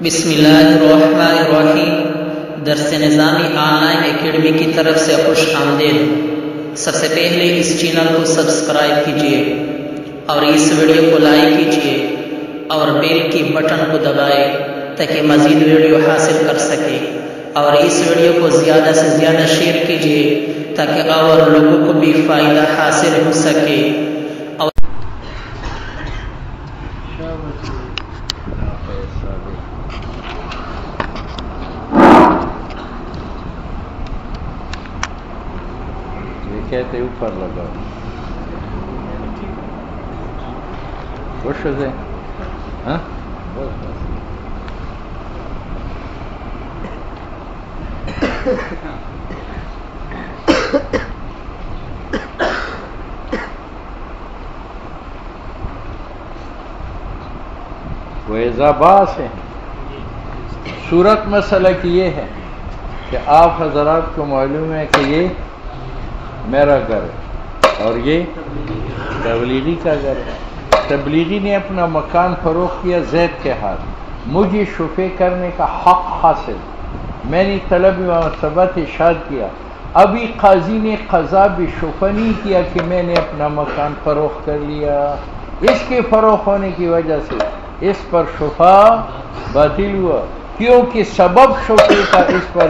بسم اللہ الرحمن الرحیم۔ درس نظامی آن لائن اکیڈمی کی طرف سے خوش آمدید۔ سب سے پہلے اس چینل کو سبسکرائب کیجیے اور اس ویڈیو کو لائک کیجیے اور بیل کی بٹن کو دبائیں تاکہ مزید ویڈیو حاصل کر سکے، اور اس ویڈیو کو زیادہ سے زیادہ شیئر کیجیے تاکہ اور لوگوں کو بھی فائدہ حاصل ہو سکے۔ کہتے اوپر لگا خوش سے ہاں وہ اضاباس ہے۔ صورت مسئلہ کی یہ ہے کہ آپ حضرات کو معلوم ہے کہ یہ میرا گھر ہے اور یہ تبلیغی کا گھر ہے۔ تبلیغی نے اپنا مکان فروخت کیا زید کے ہاتھ، مجھے شفع کرنے کا حق حاصل، میں نے طلب مناسبت ارشاد کیا۔ ابھی قاضی نے قضا بشفع نہیں کیا کہ میں نے اپنا مکان فروخت کر لیا، اس کے فروخت ہونے کی وجہ سے اس پر شفع باطل ہوا، کیونکہ سبب شفع کا اس پر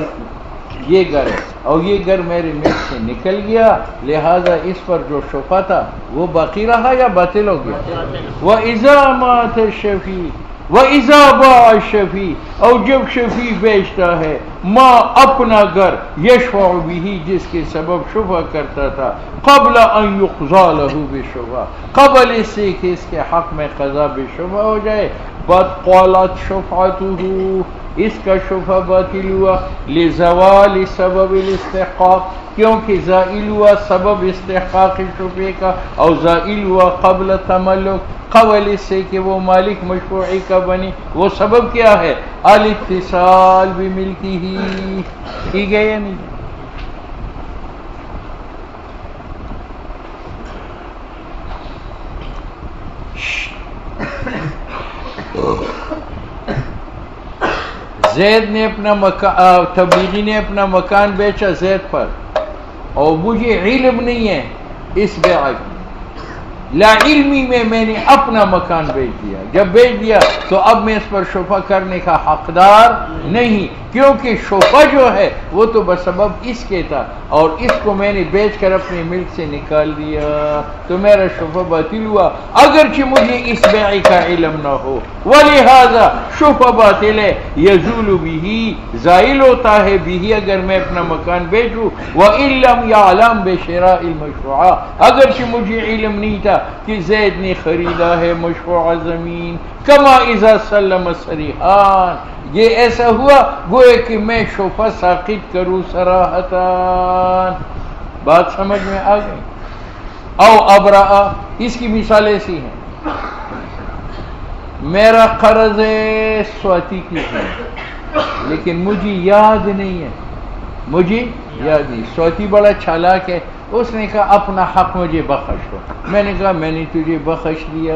یہ گھر ہے اور یہ گھر میرے ملک سے نکل گیا، لہذا اس پر جو شفع تھا وہ باقی رہا یا باطل ہو گیا۔ وَإِذَا مَاتَ الشَّفِيعُ وَإِذَا بَاعَ الشَّفِيعُ، اور جب شفیع بیچتا ہے ماں اپنا گھر یشفع بہ، جس کے سبب شفع کرتا تھا، قبل ان یقضى له بشفع، قبل اس سے کہ اس کے حق میں قضا بشفع ہو جائے، بطلت شفعته، اس کا شفع باطل ہوا، لزوال سبب الاستحقاق، کیونکہ زائل ہوا سبب استحقاق شفع کا، اور زائل ہوا قبل تملک، قبل اس سے کہ وہ مالک مشفوعی کا بنی۔ وہ سبب کیا ہے؟ الاتصال بملکی ہی، ٹھیک ہے یا نہیں؟ زید نے اپنا مکان، تبلیغی نے اپنا مکان بیچا زید پر، اور مجھے علم نہیں ہے اس بیع کی، لا علمی میں نے اپنا مکان بیچ دیا۔ جب بیچ دیا تو اب میں اس پر شفع کرنے کا حقدار نہیں، کیونکہ شفع جو ہے وہ تو بسبب اس کے تھا، اور اس کو میں نے بیچ کر اپنے ملک سے نکال دیا، تو میرا شفع باطل ہوا اگرچہ مجھے اس بیع کا علم نہ ہو، ولہذا شفع باطل ہے، یزول بہ، زائل ہوتا ہے بہ، اگر میں اپنا مکان بیچوں، وَإِن لَّمْ يَعْلَمْ بِشِرَاءِ الْمَشْفُوعَةِ، اگرچہ مجھے علم نہیں تھا کہ زید نے خریدا ہے مشفوع زمین، کما اذا سلم صریحان، یہ ایسا ہوا گوئے کہ میں شفع ساقط کروں صراحتاً۔ بات سمجھ میں آ گئی؟ او ابرا، اس کی مثال ایسی ہے، میرا قرض ہے سواتی کی ہے لیکن مجھے یاد نہیں ہے، مجھے یاد نہیں، سواتی بڑا چالاک ہے، اس نے کہا اپنا حق مجھے بخش دو، میں نے کہا میں نے تجھے بخش دیا،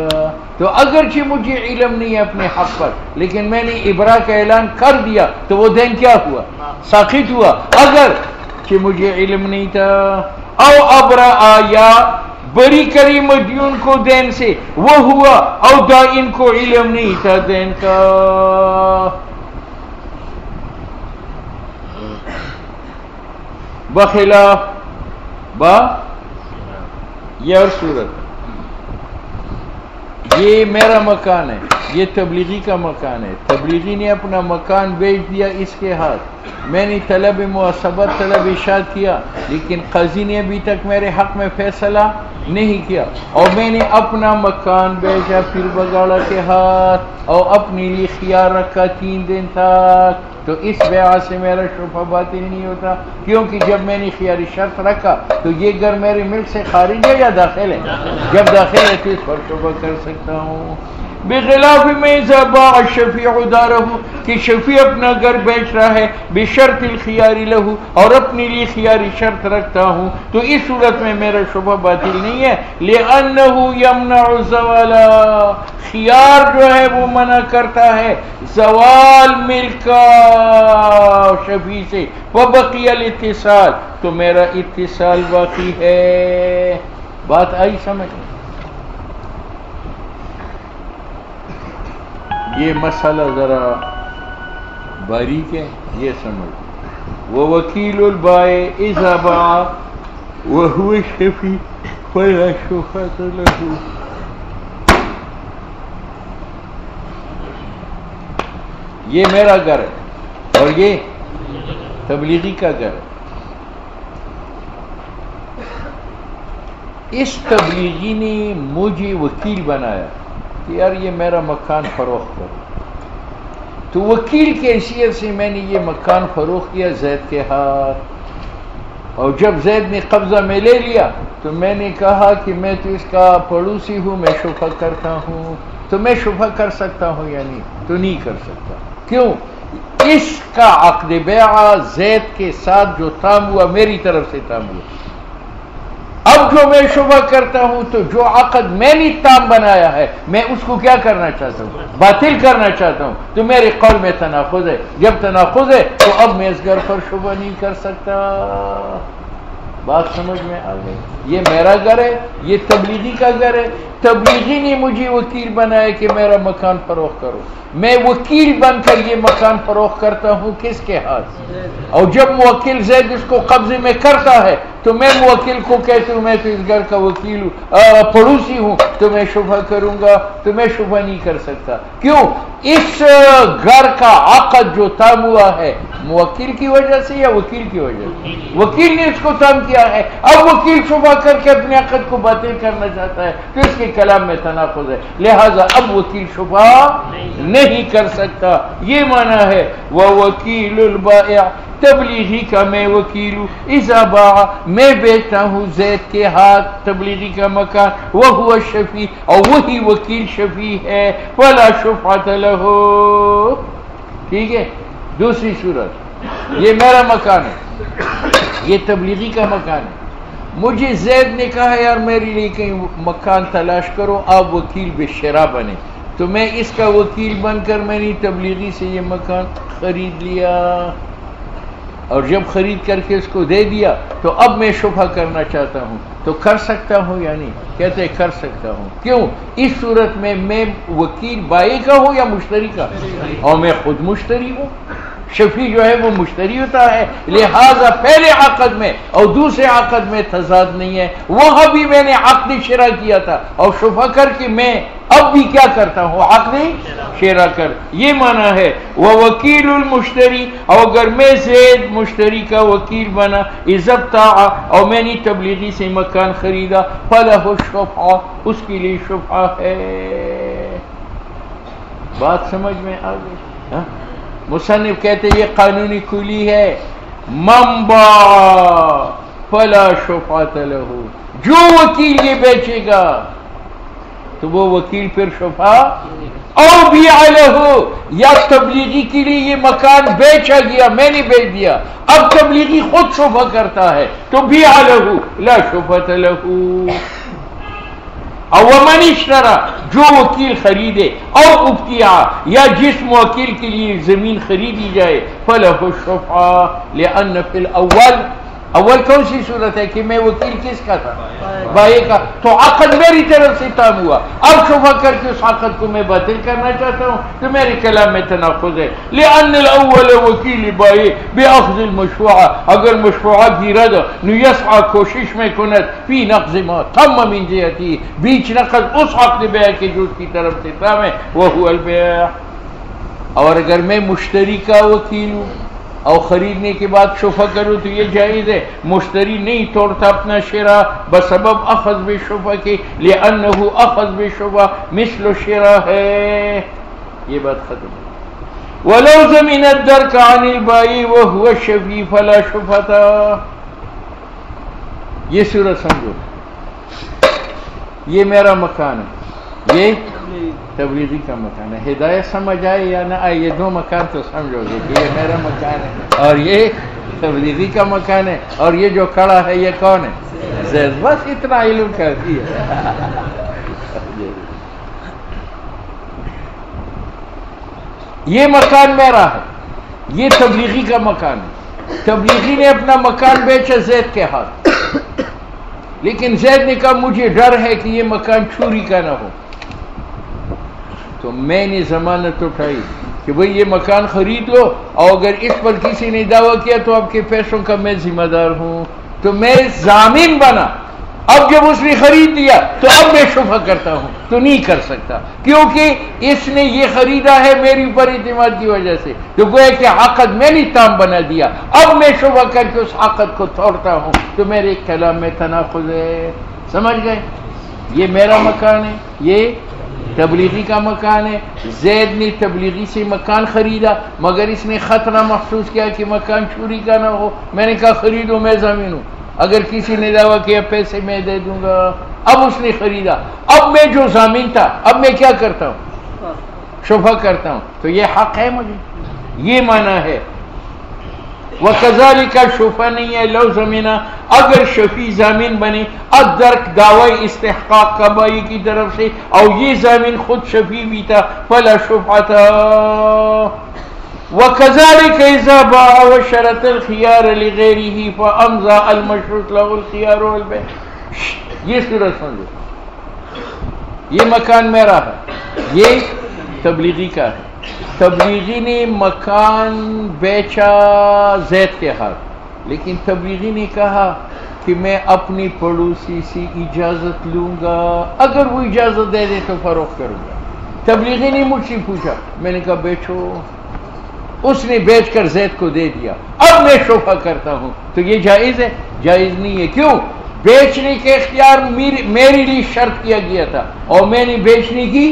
تو اگرچہ مجھے علم نہیں ہے اپنے حق پر لیکن میں نے ابرا کا اعلان کر دیا، تو وہ دین کیا ہوا؟ ساقط ہوا، اگرچہ مجھے علم نہیں تھا۔ او ابرا، یا بری کری مدیون کو دین سے، وہ ہوا، او دائن کو علم نہیں تھا دین کا۔ بخلاف یہ اور صورت، یہ میرا مکان ہے، یہ تبلیغی کا مکان ہے، تبلیغی نے اپنا مکان بیچ دیا اس کے ہاتھ، میں نے طلب مناسبت طلب ارشاد کیا لیکن قاضی نے ابھی تک میرے حق میں فیصلہ نہیں کیا، اور میں نے اپنا مکان بیچا پھر بگاڑا کے ہاتھ اور اپنے لیے خیار رکھا 3 دن تک، تو اس بیع سے میرا شفع باطل نہیں ہوتا، کیونکہ جب میں نے خیاری شرط رکھا تو یہ گھر میرے ملک سے خارج ہے یا داخل ہے؟ جب داخل ہے تو اس پر شفع کر سکتا ہوں۔ بخلاف میں اذا باع الشفیع دارہ کہ شفیع اپنا گھر بیچ رہا ہے بشرط الخیار لہ اور اپنے لیے خیاری شرط رکھتا ہوں تو اس صورت میں میرا شبہ باطل نہیں ہے لأنہ یمنع الزوال خیار جو ہے وہ منع کرتا ہے زوال ملک کا شفیع سے وبقی الاتصال تو میرا اتصال باقی ہے بات آئی سمجھ یہ مسئلہ ذرا باریک ہے یہ سمجھ ووکیل البائع اذا باع وهو الشفيع فلا شفعة له یہ میرا گھر ہے اور یہ تبلیغی کا گھر ہے اس تبلیغی نے مجھے وکیل بنایا کہ یار یہ میرا مکان فروخت کرو تو وکیل کی حیثیت سے میں نے یہ مکان فروخت کیا زید کے ہاتھ اور جب زید نے قبضہ میں لے لیا تو میں نے کہا کہ میں تو اس کا پڑوسی ہوں میں شفع کرتا ہوں تو میں شفع کر سکتا ہوں یا نہیں تو نہیں کر سکتا کیوں اس کا عقد بیعہ زید کے ساتھ جو تام ہوا میری طرف سے تام ہوا اب جو میں شبہ کرتا ہوں تو جو عقد میں نے تام بنایا ہے میں اس کو کیا کرنا چاہتا ہوں باطل کرنا چاہتا ہوں تو میرے قول میں تناقض ہے جب تناقض ہے تو اب میں اس گھر پر شبہ نہیں کر سکتا بات سمجھ میں آ گئی یہ میرا گھر ہے یہ تبلیغی کا گھر ہے تبلیغی نے مجھے وکیل بنایا کہ میرا مکان فروخت کرو میں وکیل بن کر یہ مکان فروخت کرتا ہوں کس کے ہاتھ اور جب موکل زید اس کو قبضے میں کرتا ہے تو میں موکل کو کہتا ہوں میں تو اس گھر کا وکیل ہوں پڑوسی ہوں تو میں شبہ کروں گا تو میں شبہ نہیں کر سکتا کیوں اس گھر کا عقد جو تام ہوا ہے موکل کی وجہ سے یا وکیل کی وجہ سے وکیل نے اس کو تام کیا ہے اب وکیل شبہ کر کے اپنے عقد کو باطل کرنا چاہتا ہے تو اس کے کلام میں تناقض ہے لہذا اب وکیل شبہ نہیں کر سکتا یہ معنی ہے ووکیل البائع تبلیغی کا میں وکیل ہوں اذا باع میں بیچتا ہوں زید کے ہاتھ تبلیغی کا مکان وہو الشفیع اور وہی وکیل شفیع ہے فلا شفعۃ لہ ٹھیک ہے دوسری صورت یہ میرا مکان ہے یہ تبلیغی کا مکان ہے مجھے زید نے کہا یار میرے لیے کہیں مکان تلاش کرو آپ وکیل بالشراء بنے تو میں اس کا وکیل بن کر میں نے تبلیغی سے یہ مکان خرید لیا اور جب خرید کر کے اس کو دے دیا تو اب میں شبہ کرنا چاہتا ہوں تو کر سکتا ہوں یا نہیں کہتے کر سکتا ہوں کیوں اس صورت میں وکیل بائع کا ہوں یا مشتری کا اور میں خود مشتری ہوں شفیع جو ہے وہ مشتری ہوتا ہے لہذا پہلے عقد میں اور دوسرے عقد میں تضاد نہیں ہے وہاں بھی میں نے عقد شرع کیا تھا اور شفع کر کے میں اب بھی کیا کرتا ہوں عقد شرع کر یہ معنی ہے ووکیل المشتری اور اگر میں زید مشتری کا وکیل بنا اذا ابتاع اور میں نے تبلیغی سے مکان خریدا فلہ الشفعہ اس کے لیے شفعہ ہے بات سمجھ میں آ گئی مصنف کہتے یہ قانونی کلی ہے من باع فلا شفعۃ لہ جو وکیل یہ بیچے گا تو وہ وکیل پھر شفع او بیع لہ یا تبلیغی کے لیے یہ مکان بیچا گیا میں نے بیچ دیا اب تبلیغی خود شفع کرتا ہے تو بیع لہ لا شفعۃ لہ او من اشترى جو وکیل خریدے او ابتیع یا جس موکل کے لیے زمین خریدی جائے فلہ الشفعہ لأن فی اول کون سی صورت ہے کہ میں وکیل کس کا تھا بائع کا تو عقد میری طرف سے تام ہوا اب شفع کر کے اس عقد کو میں باطل کرنا چاہتا ہوں تو میرے کلام میں تناقض ہے لأن الاول وکیل بائع باخذ المشفوعہ اگر مشفوعہ کی رد یسعی کوشش میں کند فی نقض ما تم من جہتی بیچ نقض اس عقد بیع کے جو اس کی طرف سے تام ہے وہو البیع اور اگر میں مشتری کا وکیل ہوں اور خریدنے کے بعد شفع کروں تو یہ جائز ہے مشتری نہیں توڑتا اپنا شرع بسبب اخذ بالشفع کے لأنه اخذ بالشفع مثل الشرع ہے یہ بات ختم ہے ولو ضمن الدرک عن البائع وهو الشفیع فلا شفعۃ یہ صورت سمجھو یہ میرا مکان ہے یہ تبلیغی کا مکان ہے. ہدایت سمجھ آئے یا نہ آئے، یہ دو مکان تو سمجھو گے کہ یہ میرا مکان ہے اور یہ تبلیغی کا مکان ہے، اور یہ جو کھڑا ہے یہ کون ہے؟ زید. بس اتنا علم کافی ہے. یہ مکان میرا ہے، یہ تبلیغی کا مکان ہے. تبلیغی نے اپنا مکان بیچا زید کے ہاتھ، لیکن زید نے کہا مجھے ڈر ہے کہ یہ مکان چوری کا نہ ہو. تو میں نے ضمانت اٹھائی کہ بھئی یہ مکان خرید لو، اور اگر اس پر کسی نے دعویٰ کیا تو آپ کے پیسوں کا میں ذمہ دار ہوں. تو میں ضامن بنا. اب جب اس نے خرید لیا تو اب میں شفا کرتا ہوں تو نہیں کر سکتا، کیونکہ اس نے یہ خریدا ہے میری اوپر اعتماد کی وجہ سے. تو گویا کہ عقد میں نے تام بنا دیا، اب میں شفا کر کے اس عقد کو توڑتا ہوں تو میرے کلام میں تناقض ہے. سمجھ گئے؟ یہ میرا مکان ہے، یہ تبلیغی کا مکان ہے. زید نے تبلیغی سے مکان خریدا، مگر اس نے خطرہ محسوس کیا کہ مکان چوری کا نہ ہو. میں نے کہا خریدو، میں ضامن ہوں، اگر کسی نے دعویٰ کیا پیسے میں دے دوں گا. اب اس نے خریدا، اب میں جو ضامن تھا اب میں کیا کرتا ہوں؟ شفا کرتا ہوں. تو یہ حق ہے مجھے، یہ معنی ہے. وَكَذَلِكَ شفا نہیں ہے لو زمینہ، اگر شفیع ضامن بنے ادرک دعوی استحقاق کبائی کی طرف سے، اور یہ ضامن خود شفیع بھی تھا، فلا شفعۃ. وَكَذَلِكَ إِذَا بَاعَ وَشَرَطَ الْخِيَارَ لِغَيْرِهِ فَأَمْضَى الْمَشْرُوطُ لَهُ الْخِيَارُ وَالْبَيْعُ. یہ صورت سمجھو، یہ مکان میرا ہے، یہ تبلیغی کا ہے. تبلیغی نے مکان بیچا زید کے ہاتھ، لیکن تبلیغی نے کہا کہ میں اپنی پڑوسی سے اجازت لوں گا، اگر وہ اجازت دے دے تو فروخت کروں گا. تبلیغی نے مجھ سے پوچھا، میں نے کہا بیچو. اس نے بیچ کر زید کو دے دیا، اب میں شفا کرتا ہوں. تو یہ جائز ہے؟ جائز نہیں ہے. کیوں؟ بیچنے کے اختیار میرے لیے شرط کیا گیا تھا، اور میں نے بیچنے کی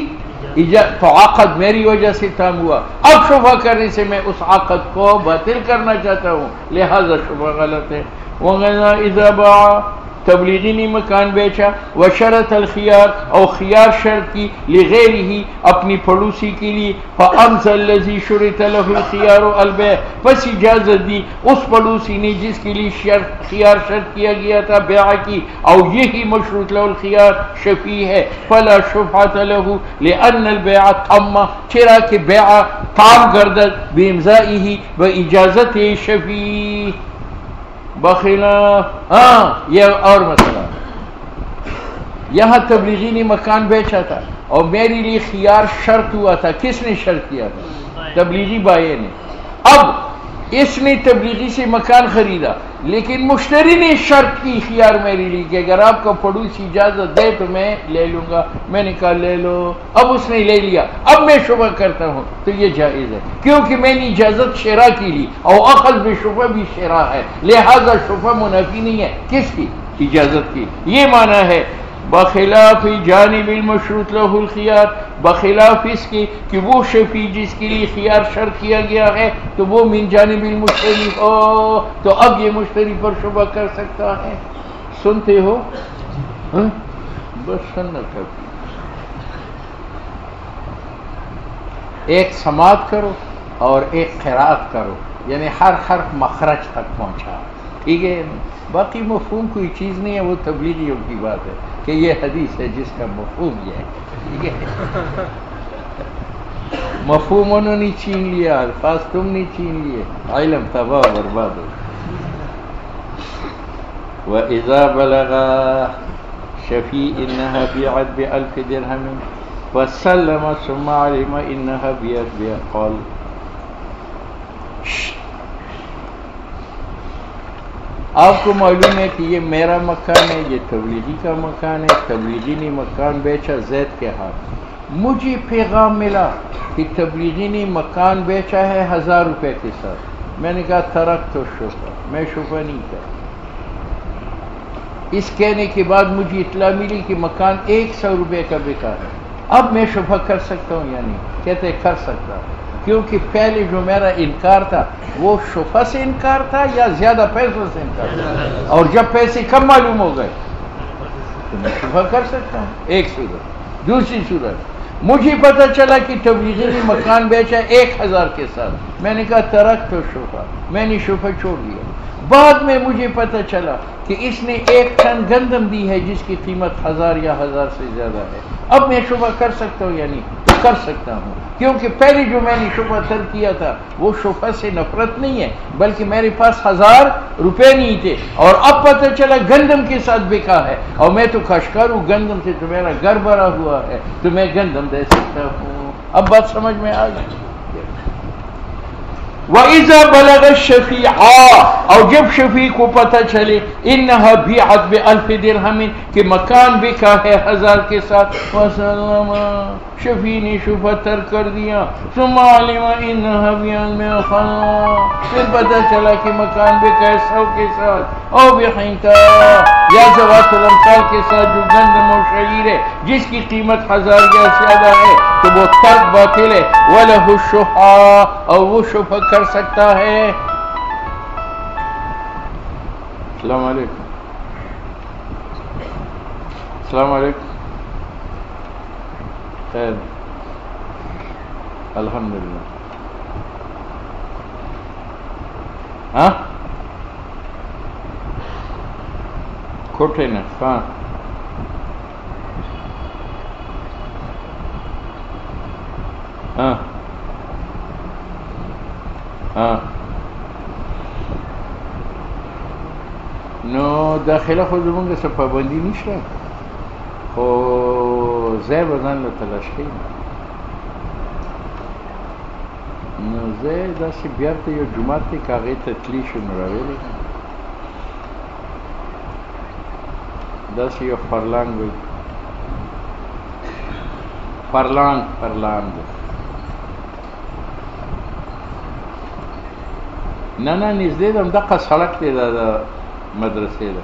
تو عقد میری وجہ سے تام ہوا. اب شفا کرنے سے میں اس عقد کو باطل کرنا چاہتا ہوں، لہذا شفا غلط ہے. اذا باع، تبلیغی نے مکان بیچا، وشرط الخیار، اور خیار شرط کی، لغیرہ، اپنی پڑوسی کے لیے، فامضى الذي شرط له الخيار البيع، پس اجازت دی اس پڑوسی نے جس کے لیے خیار شرط کیا گیا تھا بیع کی، اور یہی مشروط له الخيار شفیع ہے. فلا شفعۃ له لان البيع تم، چرا کہ بیع تام گردد بامضائه، باجازت شفیع. بخلاف یہ اور مسئلہ، یہاں تبلیغی نے مکان بیچا تھا اور میرے لیے خیار شرط ہوا تھا. کس نے شرط کیا تھا؟ تبلیغی بائے نے. اب اس نے تبلیغی سے مکان خریدا، لیکن مشتری نے شرط کی خیار میرے لیے کہ اگر آپ کا پڑوسی اجازت دے تو میں لے لوں گا. میں نے کہا لے لو. اب اس نے لے لیا، اب میں شفا کرتا ہوں تو یہ جائز ہے، کیونکہ میں نے اجازت شراء کی لی، اور اخذ بشفا بھی شراء ہے، لہذا شفا منافی نہیں ہے کس کی؟ اجازت کی. یہ معنی ہے. بخلاف جانب المشروط له الخيار، بخلاف اس کی کہ وہ شفیع جس کے لیے خیار شرط کیا گیا ہے تو وہ من جانب المشتری ہو، تو اب یہ مشتری پر شبہ کر سکتا ہے. سنتے ہو؟ بس سننا کافی. ایک سماعت کرو اور ایک قرات کرو، یعنی ہر حرف مخرج تک پہنچا. ٹھیک ہے؟ باقی مفہوم کوئی چیز نہیں ہے، وہ تبلیغیوں کی بات ہے کہ یہ حدیث ہے جس کا مفہوم یہ ہے. ٹھیک ہے؟ مفہوم انہوں نے چھین لیا، الفاظ تم نے چھین لیے، علم تباہ برباد ہو. وَإِذَا بَلَغَ شَفِيعٍ إِنَّهَا بِعَتْ بِأَلْفِ دِرْهَمٍ فَسَلَّمَ ثُمَّ عَلِمَ إِنَّهَا بِعَتْ بِأَقَلَّ. آپ کو معلوم ہے کہ یہ میرا مکان ہے، یہ تبلیغی کا مکان ہے. تبلیغی نے مکان بیچا زید کے ہاتھ. مجھے پیغام ملا کہ تبلیغی نے مکان بیچا ہے 1000 روپے کے ساتھ. میں نے کہا ترک تو شفا، میں شفا نہیں کرتا. اس کہنے کے بعد مجھے اطلاع ملی کہ مکان 100 روپے کا بکا ہے. اب میں شفا کر سکتا ہوں یا نہیں؟ کہتے کر سکتا، کیونکہ پہلے جو میرا انکار تھا وہ شفا سے انکار تھا یا زیادہ پیسوں سے انکار تھا، اور جب پیسے کم معلوم ہو گئے تو میں شفا کر سکتا ہوں. ایک صورت. دوسری صورت، مجھے پتہ چلا کہ تبلیغی نے مکان بیچا 1000 کے ساتھ، میں نے کہا ترک تو شفا، میں نے شفا چھوڑ دیا۔ بعد میں مجھے پتہ چلا کہ اس نے 1 ٹن گندم دی ہے جس کی قیمت 1000 یا 1000 سے زیادہ ہے، اب میں شفا کر سکتا ہوں یا نہیں؟ تو کر سکتا ہوں، کیونکہ پہلے جو میں نے شفا ترک کیا تھا وہ شفا سے نفرت نہیں ہے، بلکہ میرے پاس 1000 روپے نہیں تھے، اور اب پتہ چلا گندم کے ساتھ بکا ہے، اور میں تو کاشتکار ہوں، گندم سے تو میرا گھر بھرا ہوا ہے، تو میں گندم دے سکتا ہوں۔ اب بات سمجھ میں آ گئی؟ وَإِذَا بَلَغَ الشَّفِيعَ، اور جب شفیع کو پتہ چلے إِنَّهَا بِعَتْ بِأَلْفِ دِرْهَمٍ کہ مکان بکا ہے 1000 کے ساتھ، وَسَلَّمَ شفیع نے شفا ترک کر دیا، ثُمَّ عَلِمَ إِنَّهَا بِعَلْمِ خَلَّا، پھر پتہ چلا کہ مکان بکا ہے 100 کے ساتھ، اور بِحِنْتَا یا ذوات الامثال کے ساتھ جو گندم و شعیر ہے جس کی قیمت 1000 یا زیادہ ہے، تو وہ ترک باطل ہے۔ وَلَهُ الشُّحَّىٰ، اور وہ شفا کر سکتا ہے۔ السلام علیکم، السلام علیکم، خیر، الحمدللہ۔ ہاں کھوٹے نا کہاں؟ ہاں ہاں نو داخله خو زمونږ څه پابندي نشته، خو ځای به ځان له تلاش کوي، نو ځای داسې بیرته یو جومات دی که هغې ته تلي شو نو راویلی داسې یو فرلانګ وي، فرلانګ نه نه نږدې ده، همدغه سړک دی دا د مدرسې ده.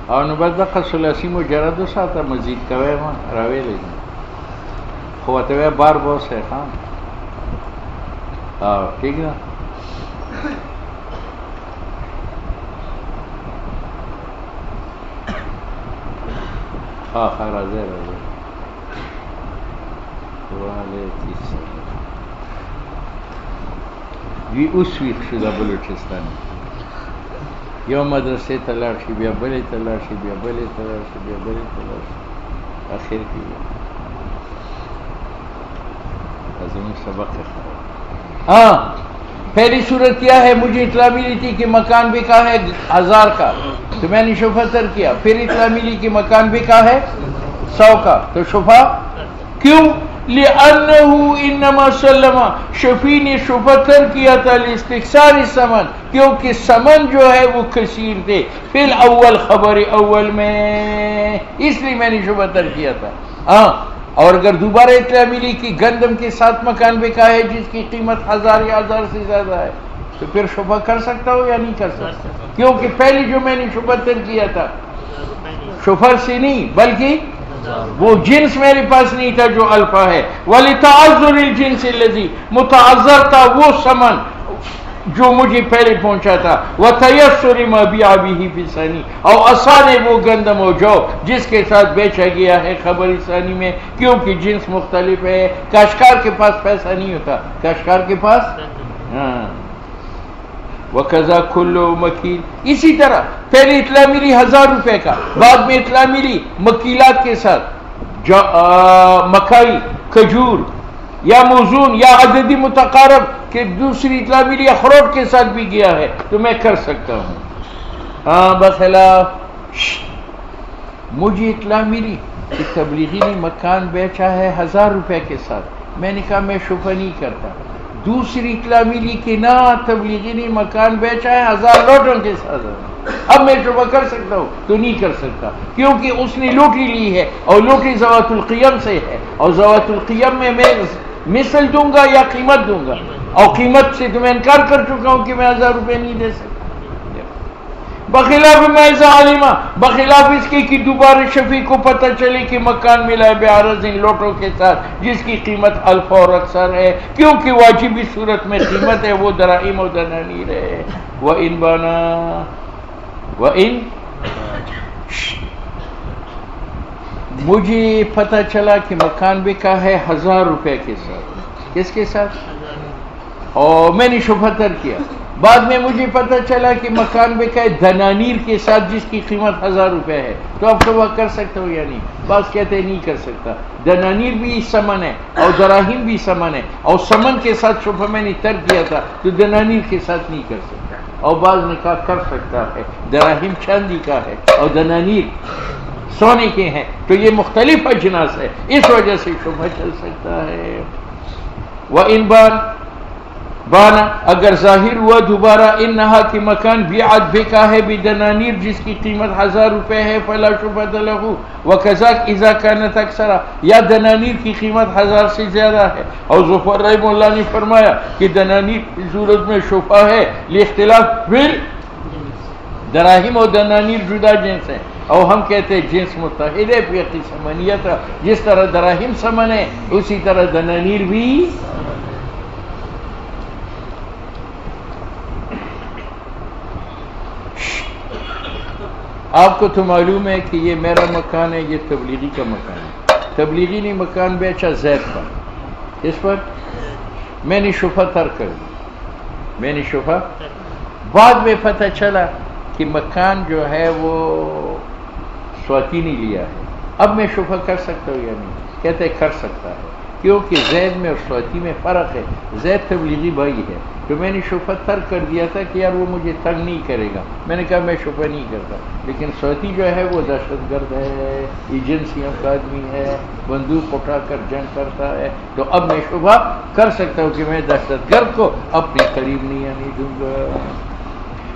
او نو بس دغه ثلاثي مجرد وساته، مزید کوی ما راویلی خو ورته وایه بار به اوسئ ښه. ٹھیک ده. راځئ وعلیکم السلام. دوی اوس ویښ شو دا بلوچستان، یو مدرسې ته لاړ شي، بیا بلې ته لاړ شي، بیا بلې ته لاړ شي، بیا بلې ته لاړ شي، اخر کې زموږ سبق خراب. ہاں پہلی صورت کیا ہے؟ مجھے اطلاع ملی تھی کہ مکان بکا ہے 1000 کا، تو میں نے شفا ترک کیا. پھر اطلاع ملی کہ مکان بکا ہے 100 کا، تو شفا کیوں؟ لِأَنَّهُ إِنَّمَا سَلَّمَ، شفیع نے شفا ترک کیا تھا لاستکثار الثمن، کیونکہ ثمن جو ہے وہ کثیر تھے فی الاول، خبر اول میں، اس لیے میں نے شفا ترک کیا تھا. ہاں اور اگر دوبارہ اطلاع ملی کہ گندم کے ساتھ مکان بکا ہے جس کی قیمت 1000 یا 1000 سے زیادہ ہے، تو پھر شفا کر سکتا ہو یا نہیں کر سکتا؟ کیونکہ پہلے جو میں نے شفا ترک کیا تھا شفر سے نہیں بلکہ وہ جنس میرے پاس نہیں تھا جو الفا ہے. وَلِتَعَذُّرِ الْجِنْسِ الَّذِي، متعذر تھا وہ ثمن جو مجھے پہلے پہنچا تھا. وَتَيَسُّرِ مَا بِعَ بِهِ فِي ثَانِي، اور آسان ہے وہ گندم و جو جس کے ساتھ بیچا گیا ہے خبر ثانی میں، کیونکہ جنس مختلف ہے. کاشتکار کے پاس پیسہ نہیں ہوتا، کاشتکار کے پاس ہاں. وَقَضَى كُلُّ مَكِيلٍ، اسی طرح پہلے اطلاع ملی 1000 روپے کا، بعد میں اطلاع ملی مکیلات کے ساتھ مکائی، کھجور یا موزون یا عددی متقارب، کہ دوسری اطلاع ملی اخروٹ کے ساتھ بھی گیا ہے، تو میں کر سکتا ہوں. ہاں بخلاف مجھے اطلاع ملی کہ تبلیغی نے مکان بیچا ہے 1000 روپے کے ساتھ، میں نے کہا میں شفا نہیں کرتا. دوسری اطلاع ملی کہ نہ تبلیغی نے مکان بیچا ہے 1000 لوٹوں کے ساتھ، اب میں شفا کر سکتا ہوں؟ تو نہیں کر سکتا، کیونکہ اس نے لوٹری لی ہے، اور لوٹری ذوات القیم سے ہے، اور ذوات القیم میں مثل دوں گا یا قیمت دوں گا، اور قیمت سے تو میں انکار کر چکا ہوں کہ میں 1000 روپے نہیں دے سکتا. بخلاف ما اذا علما، بخلاف اس کے کہ دوبارہ شفیع کو پتہ چلے کہ مکان ملا ہے بعرض لوٹوں کے ساتھ جس کی قیمت الف اور اکثر ہے، کیونکہ واجبی صورت میں قیمت ہے وہ دراہیم و دنانیر ہے۔ وَإِن بانا وَإِن مجھے پتہ چلا کہ مکان بکا ہے 1000 روپے کے ساتھ، کس کے ساتھ؟ اور میں نے شبہ تر کیا، بعد میں مجھے پتہ چلا کہ مکان بکا ہے دنانیر کے ساتھ جس کی قیمت 1000 روپے ہے، تو اب شبہ کر سکتا ہوں یا نہیں؟ بعض کہتے ہیں نہیں کر سکتا، دنانیر بھی سمن ہے اور دراہیم بھی سمن ہے، اور سمن کے ساتھ شبہ میں نے تر کیا تھا تو دنانیر کے ساتھ نہیں کر سکتا۔ اور بعض نے کہا کر سکتا ہے، دراہیم چاندی کا ہے اور دنانیر سونے کے ہیں، تو یہ مختلف اجناس ہے، اس وجہ سے شبہ چل سکتا ہے۔ وَإِن بانا اگر ظاہر ہوا دوبارہ انہا کی مکان بیعت بکا ہے بدنانیر جس کی قیمت 1000 روپے ہے فلا شبہۃ لہ، وکذاک اذا کانت اکثر، یا دنانیر کی قیمت 1000 سے زیادہ ہے۔ اور ظفر رحمہ اللہ نے فرمایا کہ دنانیر کی صورت میں شبہ ہے لاختلاف پھر دراہیم اور دنانیر جدا جنس ہے، اور ہم کہتے ہیں جنس متحد ہے فی ثمانیت، جس طرح دراہیم ثمن ہے اسی طرح دنانیر بھی۔ آپ کو تو معلوم ہے کہ یہ میرا مکان ہے، یہ تبلیغی کا مکان ہے، تبلیغی نے مکان بیچا زید پر، اس پر میں نے شبہ تر کر دی، میں نے شبہ، بعد میں پتہ چلا کہ مکان جو ہے وہ سواتی نے لیا ہے، اب میں شبہ کر سکتا ہوں یا نہیں؟ کہتے کر سکتا ہے، کیونکہ زید میں اور سواتی میں فرق ہے، زید تبلیغی بھائی ہے، تو میں نے شبہ تر کر دیا تھا کہ یار وہ مجھے تنگ نہیں کرے گا، میں نے کہا میں شبہ نہیں کرتا، لیکن سواتی جو ہے وہ دہشت گرد ہے، ایجنسیوں کا آدمی ہے، بندوق اٹھا کر جنگ کرتا ہے، تو اب میں شبہ کر سکتا ہوں کہ میں دہشت گرد کو اپنے قریب نہیں آنے دوں گا۔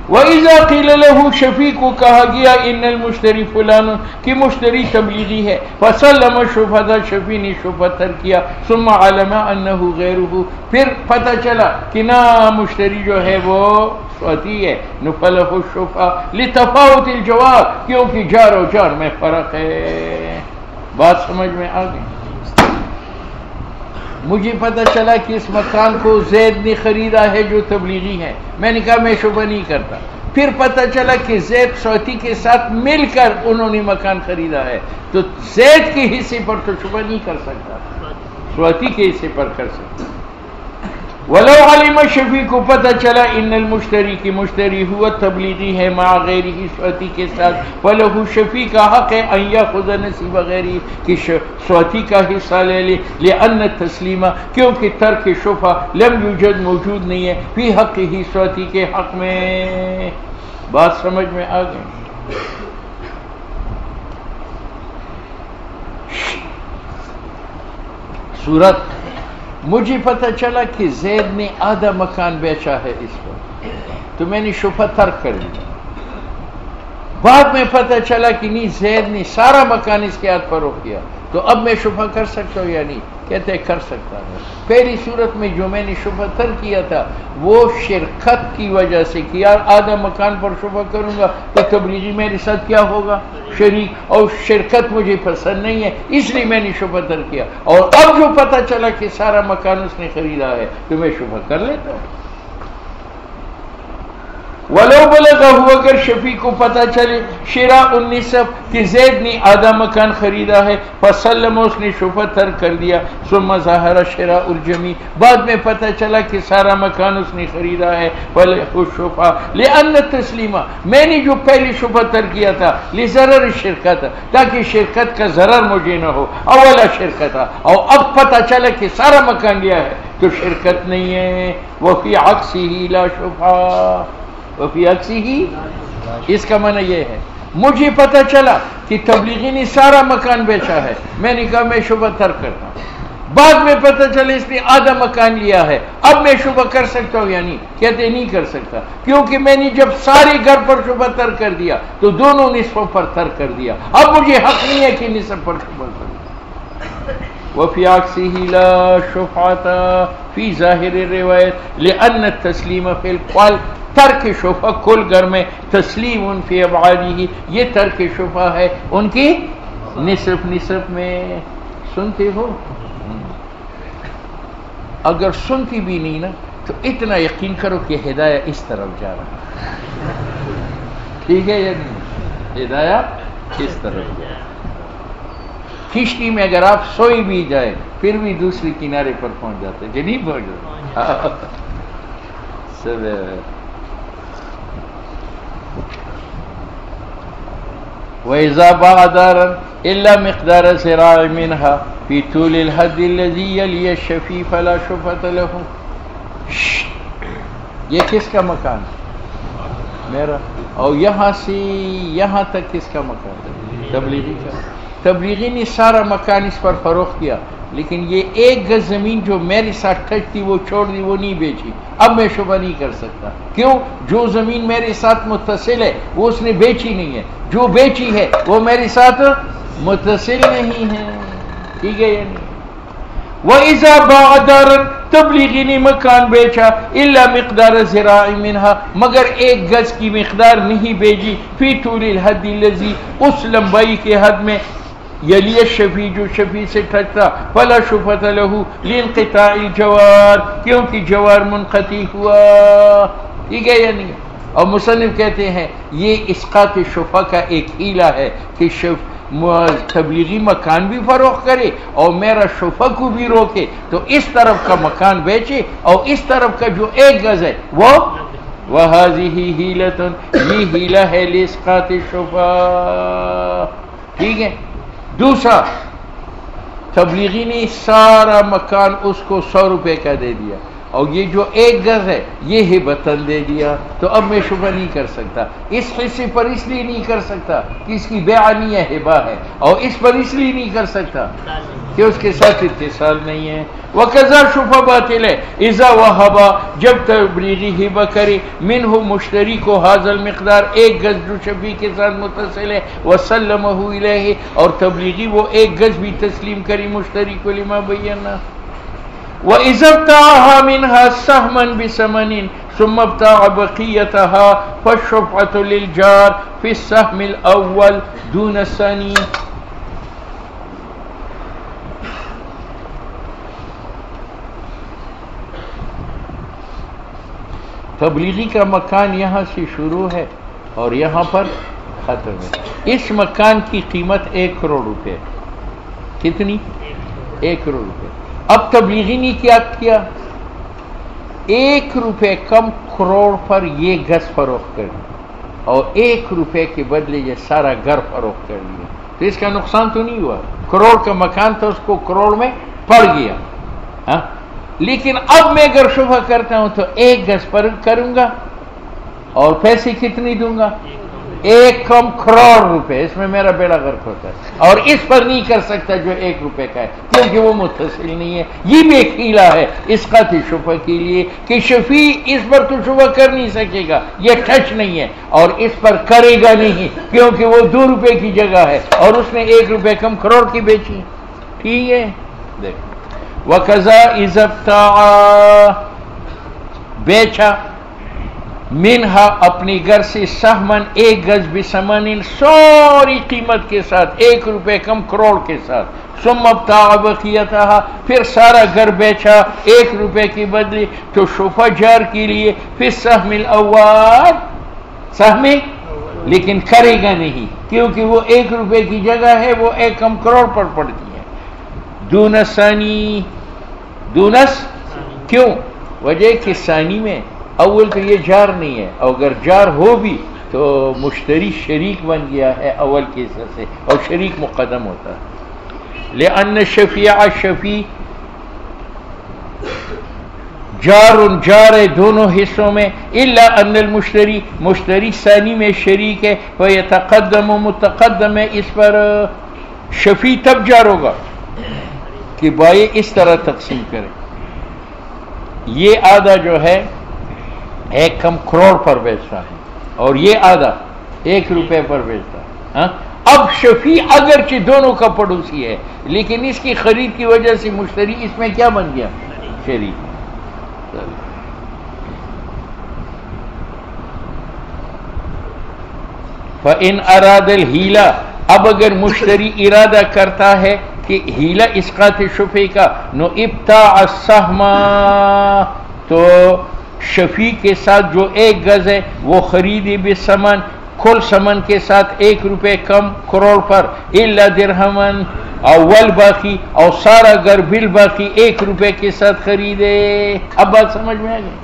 وَإِذَا قِيلَ لَهُ شفیع کو کہا گیا ان المشتری فلان کہ مشتری تبلیغی ہے، فسلم شبہۃ، شفیع نے شبہ تر کیا، ثم علم انه غیرہ، پھر پتہ چلا کہ نہ مشتری جو ہے وہ سواتی ہے، نفلہ الشبہ لتفاوت الجواب، کیونکہ جار و جار میں فرق ہے۔ بات سمجھ میں آ گئی؟ مجھے پتہ چلا کہ اس مکان کو زید نے خریدا ہے جو تبلیغی ہے، میں نے کہا میں شبہ نہیں کرتا، پھر پتہ چلا کہ زید سواتی کے ساتھ مل کر انہوں نے مکان خریدا ہے، تو زید کے حصے پر تو شبہ نہیں کر سکتا، سواتی کے حصے پر کر سکتا۔ ولو علم، شفیع کو پتہ چلا ان المشتری کی مشتری ہوا تبلیغی ہے مع غیرہ، سواتی کے ساتھ، فلہ، شفیع کا حق ہے ان یاخذ نصیب غیرہ، کہ سواتی کا حصہ لے لے، لان التسلیم، کیونکہ ترک شبہ لم یوجد، موجود نہیں ہے، فی حق ہی، سواتی کے حق میں۔ بات سمجھ میں آ گئی؟ صورت مجھے پتہ چلا کہ زید نے آدھا مکان بیچا ہے اس پر، تو میں نے شبہ ترک کر دیا، بعد میں پتہ چلا کہ نہیں زید نے سارا مکان اس کے ہاتھ پر روک دیا، تو اب میں شبہ کر سکتا ہوں یا نہیں؟ کہتے ہیں کر سکتا ہے۔ پہلی صورت میں جو میں نے شبہ تر کیا تھا وہ شرکت کی وجہ سے کہ یار آدھا مکان پر شبہ کروں گا تو تبلیغی میرے ساتھ کیا ہوگا؟ شریک، اور شرکت مجھے پسند نہیں ہے، اس لیے میں نے شبہ تر کیا، اور اب جو پتہ چلا کہ سارا مکان اس نے خریدا ہے تو میں شبہ کر لیتا ہوں۔ ولو بلغہ، اگر شفیع کو پتہ چلے شراء النصف کہ زید نے آدھا مکان خریدا ہے، فسلم، اس نے شبہ تر کر دیا، ثم ظاہر شراء الجمیع، بعد میں پتہ چلا کہ سارا مکان اس نے خریدا ہے، فلہ الشبہ لأن التسلیم، میں نے جو پہلی شبہ تر کیا تھا لضرر الشرکت، تاکہ شرکت کا ضرر مجھے نہ ہو، اولا شرکت، اور اب پتہ چلا کہ سارا مکان لیا ہے تو شرکت نہیں ہے، وفی عکسہ لا شبہ، وفی عکسہ، اس کا معنی یہ ہے مجھے پتہ چلا کہ تبلیغی نے سارا مکان بیچا ہے، میں نے کہا میں شبہ تر کرتا ہوں، بعد میں پتہ چلا اس نے آدھا مکان لیا ہے، اب میں شبہ کر سکتا ہوں یا نہیں؟ کہتے نہیں کر سکتا، کیونکہ میں نے جب سارے گھر پر شبہ تر کر دیا تو دونوں نصفوں پر تر کر دیا، اب مجھے حق نہیں ہے کہ نصف پر شبہ کر دیا۔ وفي عكسه لا شفعة في ظاهر الروایت لأن التسلیم فی القول ترک شفع کل گھر میں تسلیم فی ابعادہ یہ ترک شفع ہے ان کی نصف نصف میں. سنتے ہو؟ اگر سنتی بھی نہیں نا تو اتنا یقین کرو کہ ہدایہ اس طرف جا رہا ہے. ٹھیک ہے یا نہیں؟ ہدایہ اس طرف جا رہا ہے. کشتی میں اگر آپ سوئی بھی جائے پھر بھی دوسری کنارے پر پہنچ جاتے کہ نہیں پہنچ جاتے. وَإِذَا بَاعَ دَارًا إِلَّا مِقْدَارَ ذِرَاعٍ مِنْهَا فِي طُولِ الْحَدِّ الَّذِي يَلِي الشَّفِي فَلَا شُفْعَةَ لَهُ. یہ کس کا مکان ہے؟ میرا. اور یہاں سے یہاں تک کس کا مکان ہے؟ تبلیغی کا. تبلیغی نے سارا مکان اس پر فروخت کیا لیکن یہ ایک گز زمین جو میرے ساتھ ٹچ تھی وہ چھوڑ دی، وہ نہیں بیچی. اب میں شبہ نہیں کر سکتا. کیوں؟ جو زمین میرے ساتھ متصل ہے وہ اس نے بیچی نہیں ہے، جو بیچی ہے وہ میرے ساتھ متصل نہیں ہے. ٹھیک ہے یا نہیں؟ وَإِذَا بَاعَ دَارًا تبلیغی نے مکان بیچا الا مقدار ذراع منها مگر ایک گز کی مقدار نہیں بیچی فی طول الحد الذی اس لمبائی کے حد میں یلی الشفیع جو شفیع سے ٹچ تھا فلا شفعة له لانقطاع الجوار کیونکہ جوار منقطع ہوا. ٹھیک ہے یا نہیں؟ اور مصنف کہتے ہیں یہ اسقاط شفع کا ایک ہیلہ ہے کہ تبلیغی مکان بھی فروخت کرے اور میرا شفع کو بھی روکے تو اس طرف کا مکان بیچے اور اس طرف کا جو ایک گز ہے وہ وَهَذِهِ حِيلَةٌ یہ ہیلہ ہے لِإِسْقَاطِ الشُّفَعَ. ٹھیک ہے. دوسرا تبلیغی نے سارا مکان اس کو 100 روپے کا دے دیا اور یہ جو ایک گز ہے یہ ہبتاً دے دیا تو اب میں شبہ نہیں کر سکتا. اس حصے پر اس لیے نہیں کر سکتا کہ اس کی بیع نہیں ہے، ہبہ ہے، اور اس پر اس لیے نہیں کر سکتا کہ اس کے ساتھ اتصال نہیں ہے. وَقَذَا شُفَ باطل ہے اذا وَهَبَ جب تبلیغی ہبہ کرے منہ مشتری کو حاضر المقدار ایک گز جو شفیع کے ساتھ متصل ہے وَسَلَّمَهُ إِلَيْهِ اور تبلیغی وہ ایک گز بھی تسلیم کری مشتری کو لما بینا. وَإِذَا ابْتَاعَهَا مِنْهَا سَهْمًا بِثَمَنٍ ثُمَّ ابْتَاعَ بَقِيَّتَهَا فَالشُّفْعَةُ لِلْجَارِ فِي السَّهْمِ الْأَوَّلِ دُونَ الثَّانِي. تبلیغی کا مکان یہاں سے شروع ہے اور یہاں پر ختم ہے. اس مکان کی قیمت 1 کروڑ روپے. کتنی؟ 1 کروڑ روپے. اب تبلیغی نے کیا کیا؟ 1 روپے کم کروڑ پر یہ گز فروخت کر دی اور 1 روپے کے بدلے یہ سارا گھر فروخت کر لیا. تو اس کا نقصان تو نہیں ہوا. کروڑ کا مکان تھا اس کو کروڑ میں پڑ گیا. ہاں لیکن اب میں اگر شبہ کرتا ہوں تو 1 گز پر کروں گا اور پیسے کتنی دوں گا؟ 1 کم کروڑ روپے. اس میں میرا بیڑا غرق ہوتا ہے اور اس پر نہیں کر سکتا جو 1 روپے کا ہے کیونکہ وہ متصل نہیں ہے. یہ بھی ایک ہیلہ ہے اسقاط شفع کے لیے کہ شفیع اس پر تو شفع کر نہیں سکے گا، یہ ٹچ نہیں ہے اور اس پر کرے گا نہیں کیونکہ وہ 2 روپے کی جگہ ہے اور اس نے 1 روپے کم کروڑ کی بیچی. ٹھیک ہے. دیکھ وَقَذَا إِذَا ابْتَاعَ بیچا منہا اپنی گھر سے سہمن 1 گز بثمن ساری قیمت کے ساتھ 1 روپے کم کروڑ کے ساتھ ثم ابتاع بقیتها پھر سارا گھر بیچا 1 روپے کی بدلے تو شفع جار کے لیے پھر سہم الاول سہم لیکن کرے گا نہیں کیونکہ وہ 1 روپے کی جگہ ہے وہ 1 کم کروڑ پر پڑتی ہے. دون ثانی دونس کیوں؟ وجہ کہ ثانی میں اول تو یہ جار نہیں ہے اور اگر جار ہو بھی تو مشتری شریک بن گیا ہے اول کے حصے سے اور شریک مقدم ہوتا ہے. لأن شفیع شفیع جار ہے دونوں حصوں میں الا ان المشتری مشتری ثانی میں شریک ہے فیتقدم متقدم ہے اس پر. شفیع تب جار ہوگا کہ بھائی اس طرح تقسیم کرے. یہ آدھا جو ہے 1 کم کروڑ پر بیچتا ہے اور یہ آدھا 1 روپے پر بیچتا ہے. اب شفیع اگرچہ دونوں کا پڑوسی ہے لیکن اس کی خرید کی وجہ سے مشتری اس میں کیا بن گیا؟ شریک۔ فَإِنْ أَرَادَ الْحِيلَةَ، اب اگر مشتری ارادہ کرتا ہے کہ ہیلہ اسقاط شفیع کا، نو ابتاع السہم، تو شفیع کے ساتھ جو ایک گز ہے وہ خریدی بثمن، کل ثمن کے ساتھ 1 روپے کم کروڑ پر، الا درہمن، اول باقی اور سارا گر بل باقی 1 روپے کے ساتھ خریدے۔ اب بات سمجھ میں آ گئی؟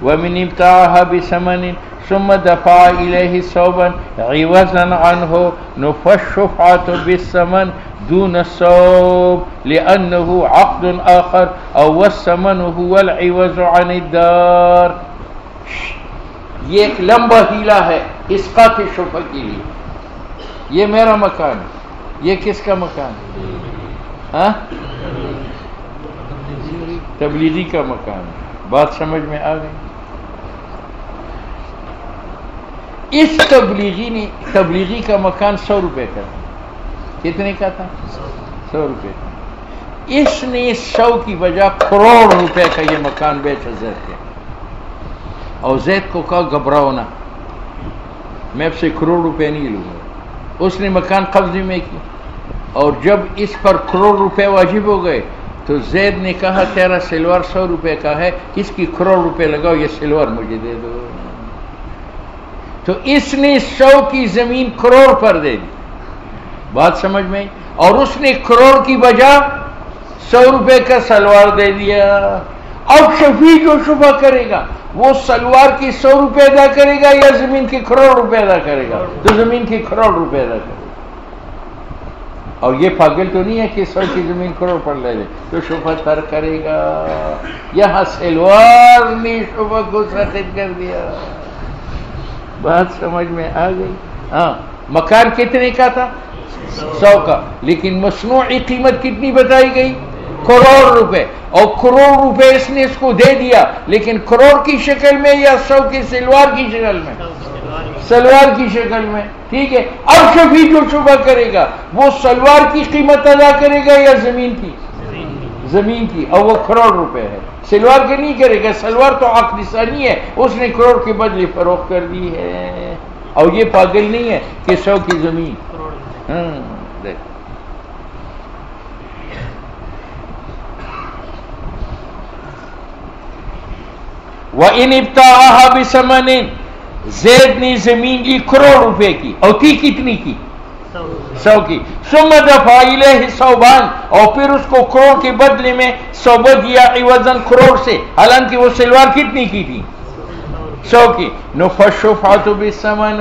وَمِنْ ابْتَاعَهَا بِثَمَنٍ ثُمَّ دَفَعَ إِلَيْهِ ثَوْبًا عِوَضًا عَنْهُ فَالشُّفْعَةُ بِالثَّمَنِ دُونَ الثَّوْبِ لِأَنَّهُ عَقْدٌ آخر أو والثمن هو العوض عن الدار۔ یہ ایک لمبا ہیلا ہے اسقاط شفیع کے لیے۔ یہ میرا مکان ہے، یہ کس کا مکان ہے؟ ہاں؟ تبلیغی کا مکان ہے۔ بات سمجھ میں آ گئی؟ اس تبلیغی کا مکان 100 روپے کا تھا۔ کتنے کا تھا؟ 100 روپے کا۔ اس نے 100 کی بجا کروڑ روپے کا یہ مکان بیچا زید کے، اور زید کو کہا گھبراؤ نہ، میں اب سے کروڑ روپے نہیں لوں گا۔ اس نے مکان قبضے میں کی، اور جب اس پر کروڑ روپے واجب ہو گئے تو زید نے کہا تیرا سلوار 100 روپے کا ہے، اس کی کروڑ روپے لگاؤ، یہ سلوار مجھے دے دو۔ تو اس نے 100 کی زمین کروڑ پر دے دی۔ بات سمجھ میں؟ اور اس نے کروڑ کی بجا 100 روپے کا سلوار دے دیا۔ اب شفیع جو شبہ کرے گا وہ سلوار کی 100 روپے ادا کرے گا یا زمین کی کروڑ روپے ادا کرے گا؟ تو زمین کی کروڑ روپے ادا کرے گا۔ اور یہ پاگل تو نہیں ہے کہ 100 کی زمین کروڑ پر لے لے، تو شبہ تر کرے گا۔ یہاں سلوار نے شبہ کو ساخت کر دیا۔ بات سمجھ میں آ گئی؟ ہاں، مکان کتنے کا تھا؟ 100 کا، لیکن مصنوعی قیمت کتنی بتائی گئی؟ کروڑ روپے، اور کروڑ روپے اس نے اس کو دے دیا، لیکن کروڑ کی شکل میں یا 100 کی سلوار کی شکل میں؟ سلوار کی شکل میں۔ ٹھیک ہے، اب شفیع جو شبہ کرے گا وہ سلوار کی قیمت ادا کرے گا یا زمین کی؟ زمین کی، اور وہ کروڑ روپے ہے۔ سلوار کے نہیں کرے گا، سلوار تو عقد ثانی ہے، اس نے کروڑ کے بدلے فروخت کر دی ہے۔ اور یہ پاگل نہیں ہے کہ 100 کی زمین۔ دیکھ وَإِنِ ابْتَاعَهَا بِثَمَنٍ، زید نے زمین لی کروڑ روپے کی، اور تھی کتنی کی؟ 100 کی۔ ثم دفع الیہ ثوبان، اور پھر اس کو کروڑ کے بدلے میں صوبہ دیا عوضاً کروڑ سے، حالانکہ وہ سلوار کتنی کی تھی؟ 100 کی۔ فالشفعۃ بالثمن،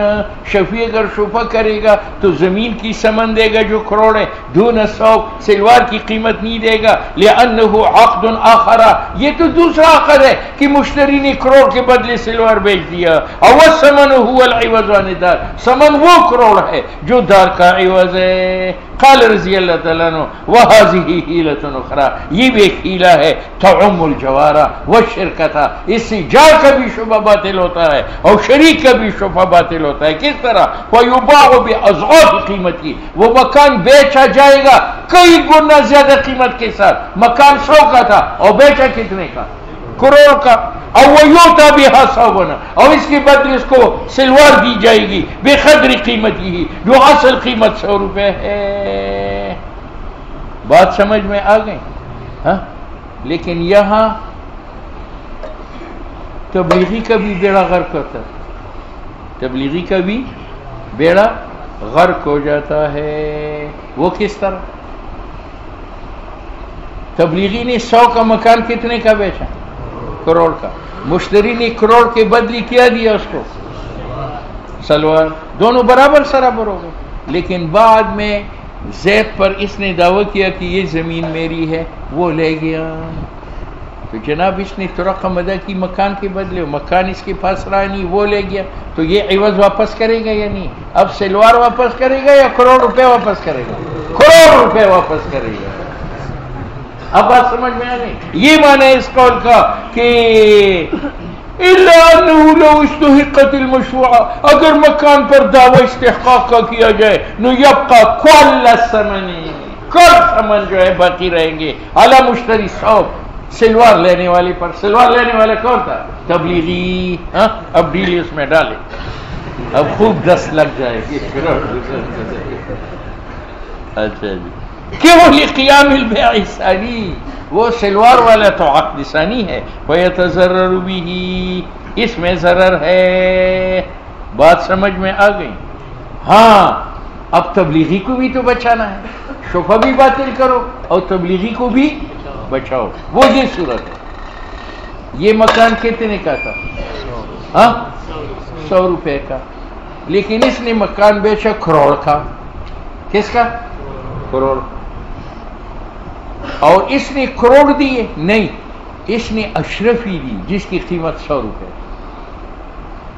شفیع اگر شفع کرے گا تو زمین کی ثمن دے گا جو کروڑ ہے، دون الثوب، سلوار کی قیمت نہیں دے گا، لأنہ عقد آخر، یہ تو دوسرا عقد ہے کہ مشتری نے کروڑ کے بدلے سلوار بیچ دیا، اور والثمن هو العوض عن الدار، ثمن وہ کروڑ ہے جو دار کا عوض ہے۔ قال رضی اللہ تعالیٰ عنہ وَهَذِهِ حِيلَةٌ أُخْرَى، یہ بھی ایک حیلہ ہے، تعم الجوارہ والشرکۃ، اس سے جار کا بھی شبہ باطل ہوتا ہے اور شریک کا بھی شبہ باطل ہوتا ہے۔ کس طرح؟ وَيُبَاعُ بِأَضْعَافِ قِیمَتِهِ، وہ مکان بیچا جائے گا کئی گنا زیادہ قیمت کے ساتھ۔ مکان 100 کا تھا اور بیچا کتنے کا؟ کروڑ کا۔ اور وہ یوتا بہا ثوبا، اور اس کے بدلے اس کو سلوار دی جائے گی بقدر قیمت ہی، جو اصل قیمت 100 روپے ہے۔ بات سمجھ میں آ گئی؟ ہاں، لیکن یہاں تبلیغی کا بھی بیڑا غرق ہوتا ہے، تبلیغی کا بھی بیڑا غرق ہو جاتا ہے۔ وہ کس طرح؟ تبلیغی نے 100 کا مکان کتنے کا بیچا؟ کروڑ کا۔ مشتری نے کروڑ کے بدلی کیا دیا اس کو؟ سلوار۔ دونوں برابر سرابر ہو گئے، لیکن بعد میں زید پر اس نے دعویٰ کیا کہ یہ زمین میری ہے، وہ لے گیا، تو جناب اس نے تو رقم ادا کی مکان کے بدلے، مکان اس کے پاس رہا نہیں، وہ لے گیا، تو یہ عوض واپس کرے گا یا نہیں؟ اب سلوار واپس کرے گا یا کروڑ روپے واپس کرے گا؟ کروڑ روپے واپس کرے گا۔ اب بات سمجھ میں آ گئی؟ یہ معنی ہے اس قول کا کہ الا انه لو استحقت المشروع، اگر مکان پر دعوی استحقاق کا کیا جائے، نو یبقى کل ثمن، کل ثمن جو ہے باقی رہیں گے، اعلی مشتری صوب، سلوار لینے والے پر۔ سلوار لینے والے کون تھا؟ تبلیغی۔ اب ڈیل اس میں ڈالے، اب خوب دست لگ جائے گی۔ اچھا جی، کیوں؟ لقیام البیع الثانی، وہ سلوار والا تو عقد ثانی ہے، وَيَتَضَرَّرُ بِهِ، اس میں ضرر ہے۔ بات سمجھ میں آ گئی؟ ہاں، اب تبلیغی کو بھی تو بچانا ہے، شفع بھی باطل کرو اور تبلیغی کو بھی بچاؤ، وہ یہ صورت ہے۔ یہ مکان کتنے کا تھا؟ 100 روپے کا، لیکن اس نے مکان بیچا کروڑ کا۔ کس کا؟ کروڑ۔ اور اس نے کروڑ دیے؟ نہیں، اس نے اشرفی دی جس کی قیمت 100 روپے۔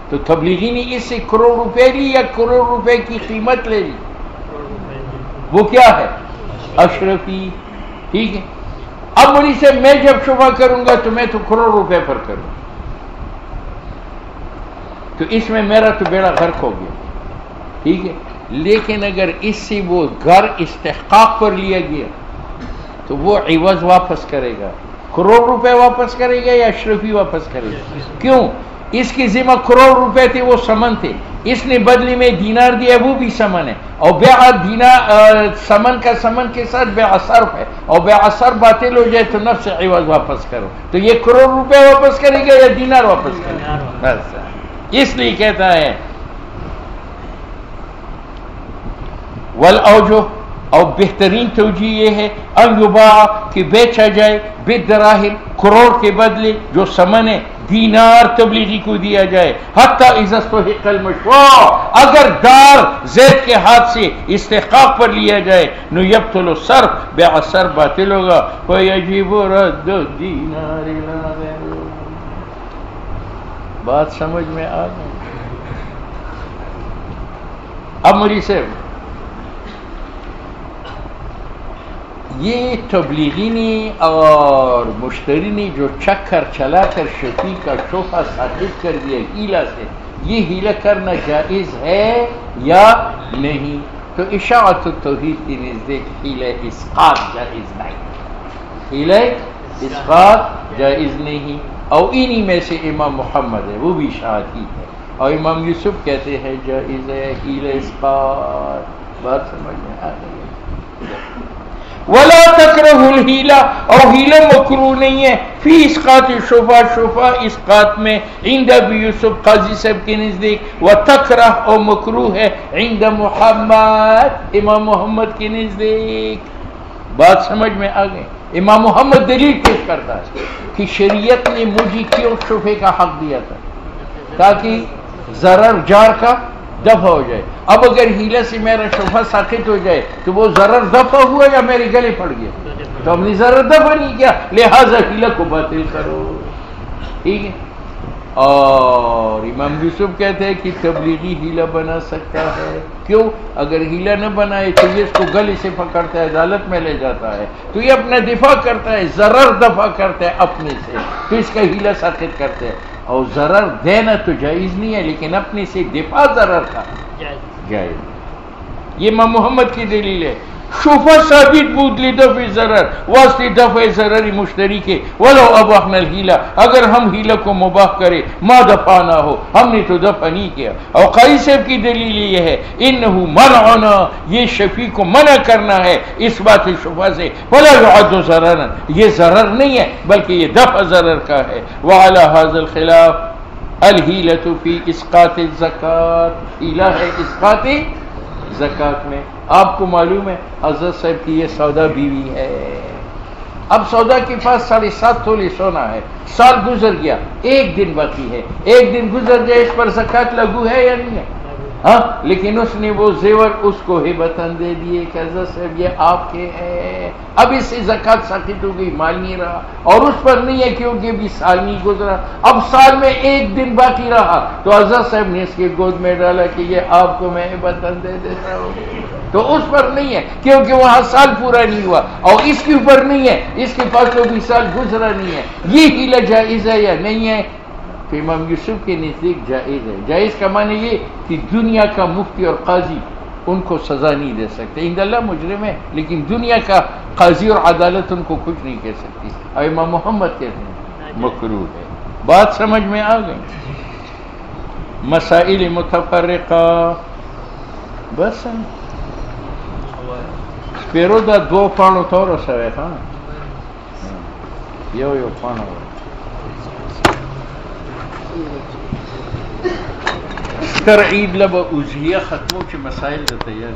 تو تبلیغی نے اس سے کروڑ روپے لی یا کروڑ روپے کی قیمت لے لی؟ وہ کیا ہے؟ اشرفی۔ ٹھیک ہے، اب مجھ سے میں جب شفع کروں گا تو میں تو کروڑ روپے پر کروں، تو اس میں میرا تو بیڑا غرق ہو گیا۔ ٹھیک ہے، لیکن اگر اس سے وہ گھر استحقاق پر لیا گیا تو وہ عوض واپس کرے گا، کروڑ روپے واپس کرے گا یا اشرفی واپس کرے گا؟ کیوں؟ اس کی ذمہ کروڑ روپے تھے، وہ سمن تھے، اس نے بدلے میں دینار دیا، وہ بھی سمن ہے، اور بیع سمن کا سمن کے ساتھ بیع صرف ہے، اور بیع صرف باطل ہو جائے تو نفس عوض واپس کرو، تو یہ کروڑ روپے واپس کرے گا یا دینار واپس کرے گا؟ بس اس لیے کہتا ہے والاوجہ، اور بہترین توجیہ یہ ہے ان یباع، کہ بیچا جائے، بالدراہم، کروڑ کے بدلے جو سمن ہے، دینار تبلیغی کو دیا جائے، حتی اذا استحق المشروع، اگر دار زید کے ہاتھ سے استحقاق پر لیا جائے، نو یبطل الصرف، بیع صرف باطل ہوگا، ویجب رد الدینار الی غیرہ۔ بات سمجھ میں آ گئی؟ اب مجھے سے یہ تبلیغی نے اور مشتری نے جو چکر چلا کر شفیع کا شفع ثابت کر دیا ہیلا سے، یہ ہیلا کرنا جائز ہے یا نہیں؟ تو اشاعت التوحید کے نزدیک ہیلا اسقاط جائز نہیں، ہیلا اسقاط جائز نہیں، اور انہی میں سے امام محمد ہے، وہ بھی اشاعتی ہے، اور امام یوسف کہتے ہیں جائز ہے ہیلا اسقاط۔ بات سمجھ میں آ گئی؟ ولا تکرہ الہیلہ، اور ہیلہ مکروہ نہیں ہے، فی اسقاط شفع، شفع اسقاط میں، عند ابی یوسف قاضی صاحب کے نزدیک، وتکرہ، اور مکروہ ہے، عند محمد، امام محمد کے نزدیک۔ بات سمجھ میں آ گئی؟ امام محمد دلیل پیش کرتا ہے کہ شریعت نے مجھے کیوں شفع کا حق دیا تھا، تاکہ ضرر جار کا دفع ہو جائے۔ اب اگر ہیلہ سے میرا شفع ساقط ہو جائے تو وہ ضرر دفع ہوا یا میرے گلے پڑ گیا؟ تو ہم نے ضرر دفع نہیں کیا، لہذا ہیلہ کو باطل کرو۔ ٹھیک ہے، اور امام یوسف کہتے ہیں کہ تبلیغی ہیلہ بنا سکتا ہے، کیوں؟ اگر ہیلہ نہ بنائے تو یہ اس کو گلے سے پکڑتا ہے، عدالت میں لے جاتا ہے، تو یہ اپنا دفاع کرتا ہے، ضرر دفع کرتا ہے اپنے سے، تو اس کا ہیلہ ساقط کرتے ہیں۔ اور ضرر دینا تو جائز نہیں ہے، لیکن اپنے سے دفاع ضرر کا جائز۔ یہ امام محمد کی دلیل ہے۔ شفع ثابت بود لدفع ضرر، واسطے دفع ضرر مشتری کے، ولو اباحنا الہیلہ، اگر ہم ہیلہ کو مباح کرے، ما دفع نہ ہو، ہم نے تو دفع نہیں کیا۔ اور قاضی صاحب کی دلیل یہ ہے انہ منعنا، یہ شفیع کو منع کرنا ہے اس بات شفع سے، ولا يعد ضررا، یہ ضرر نہیں ہے بلکہ یہ دفع ضرر کا ہے۔ وعلى هذا الخلاف الہیلۃ فی اسقاط الزکوٰۃ، ہیلہ ہے اسقاط زکوٰۃ میں۔ آپ کو معلوم ہے حضرت صاحب کی یہ سودا بیوی ہے، اب سودا کے پاس 7.5 تولے سونا ہے، سال گزر گیا، ایک دن باقی ہے، ایک دن گزر جائے، اس پر زکوٰۃ لاگو ہے یا نہیں ہے؟ ہاں، لیکن اس نے وہ زیور اس کو ہبتاً دے دیے کہ حضرت صاحب یہ آپ کے ہے، اب اس سے زکوٰۃ ساقط ہو گئی، مال نہیں رہا، اور اس پر نہیں ہے کیونکہ بھی سال نہیں گزرا، اب سال میں ایک دن باقی رہا، تو حضرت صاحب نے اس کے گود میں ڈالا کہ یہ آپ کو میں ہبتاً دے دیتا ہوں، تو اس پر نہیں ہے کیونکہ وہاں سال پورا نہیں ہوا، اور اس کے اوپر نہیں ہے، اس کے پاس تو بھی سال گزرا نہیں ہے۔ یہ ہیلہ جائز ہے یا نہیں ہے؟ تو امام یوسف کے نزدیک جائز ہے. جائز کا معنی یہ کہ دنیا کا مفتی اور قاضی ان کو سزا نہیں دے سکتے. عند اللہ مجرم ہے، لیکن دنیا کا قاضی اور عدالت ان کو کچھ نہیں کہہ سکتی. اور امام محمد کہتے ہیں مکروہ ہے. بات سمجھ میں آ گئی؟ مسائل متفرقہ بس پیرو دا دو پانو تورو سوے تھا یو پانو ستر عید لبا اوزیہ ختمو چی مسائل دا تیار